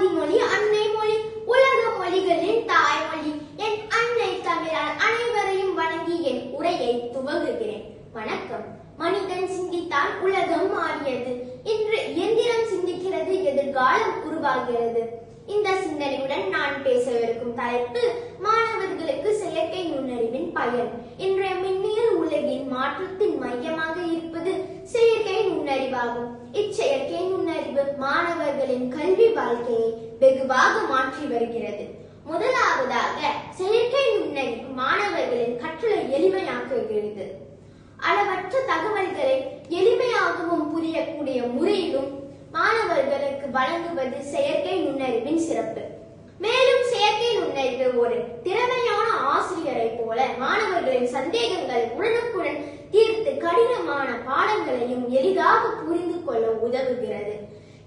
ஆதிமொழி அன்னை மொழி உலக மொழிகளின் தாய்மொழி. என் அன்னை தமிழால் அனைவரையும் வணங்கி என் உரையை துவங்குகிறேன். வணக்கம். மனிதன் சிந்தித்தால் உலகம் மாறியது. இன்று இயந்திரம் சிந்திக்கிறது, எதிர்காலம் உருவாகிறது. இந்த சிந்தனையுடன் நான் பேசவிருக்கும் தலைப்பு மாணவர்களுக்கு செயற்கை நுண்ணறிவின் பயன். இன்றைய மின்னியல் உலகின் மாற்றத்தின் மையமாக இருப்பது செயற்கை நுண்ணறிவாகும். இச்செயற்கை நுண்ணறிவு மாணவர்களின் கல்வி வாழ்க்கையை வெகுவாக மாற்றி வருகிறது. முதலாவதாக செயற்கை நுண்ணறிவு மாணவர்களின் கற்றலை எளிமையாக்குகிறது. அளவற்ற தகவல்களை எளிமையாகவும் புரியக்கூடிய முறையிலும் மாணவர்களுக்கு வழங்குவது செயற்கை நுண்ணறிவின் சிறப்பு. மேலும் செயற்கை நுண்ணறிவு ஒரு திறமையான ஆசிரியரை போல மாணவர்களின் சந்தேகங்களை உடனுக்குடன் தீர்த்து கடினமான பாடங்களையும் எளிதாக புரிந்து கொள்ள உதவுகிறது.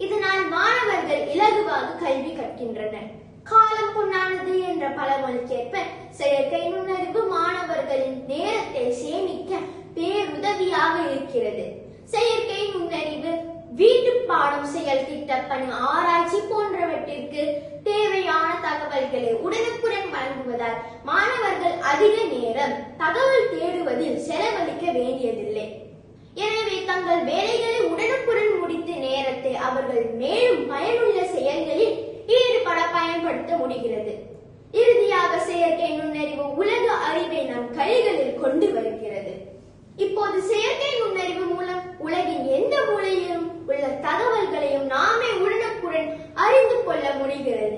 இதனால் மாணவர்கள் இலகுவாக கல்வி கற்கின்றனர். காலம் பொன்னானது என்ற பழமொழிக்கேற்ப செயற்கை நுண்ணறிவு மாணவர்களின் நேரத்தை சேமிக்க பேருதவியாக இருக்கிறது. செயற்கை நுண்ணறிவு வீட்டு பாடம், செயல் திட்ட பணி, ஆராய்ச்சி போன்றவற்றிற்கு தேவையான தகவல்களை உடனுக்குடன் வழங்குவதால் மாணவர்கள் அதிக நேரம் தகவல் தேடுவதில் செலவழிக்க வேண்டியதில்லை. எனவே தங்கள் வேலைகளை உடனுக்குடன் முடித்து நேரத்தை அவர்கள் மேலும் பயனுள்ள செயல்களில் ஈடுபட பயன்படுத்த முடிகிறது. இறுதியாக செயற்கை நுண்ணறிவு உலக அறிவை நம் கைகளில் கொண்டு வருகிறது. இப்போது செயற்கை நுண்ணறிவு மூலம் உலகின் எந்த மூலையிலும் உள்ள தகவல்களையும் நாமே உடனுக்குடன் அறிந்து கொள்ள முடிகிறது.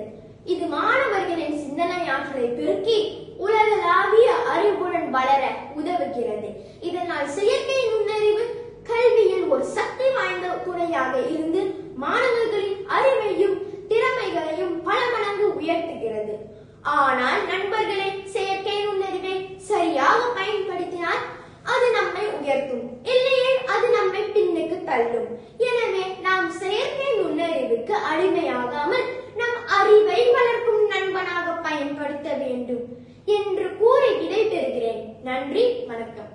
இது மாணவர்களின் சிந்தனை ஆற்றலை பெருக்கி உலகளாவிய அறிவுடன் வளர உதவுகிறது. இதனால் செயற்கை நுண்ணறிவு கல்வியில் ஒரு சக்தி வாய்ந்த துறையாக இருந்து மாணவர்களின் அறிவையும் திறமைகளையும் பல மடங்கு உயர்த்துகிறது. ஆனால் நண்பர்களே, செயற்கை நுண்ணறிவை சரியாக பயன்படுத்தினால் அது நம்மை உயர்த்தும், இல்லையே அது நம்மை பின்னுக்கு தள்ளும். எனவே நாம் செயற்கை நுண்ணறிவுக்கு அடிமையாகாமல் நம் அறிவை வளர்க்கும் நண்பனாக பயன்படுத்த வேண்டும் என்று கூறி விடைபெறுகிறேன். நன்றி, வணக்கம்.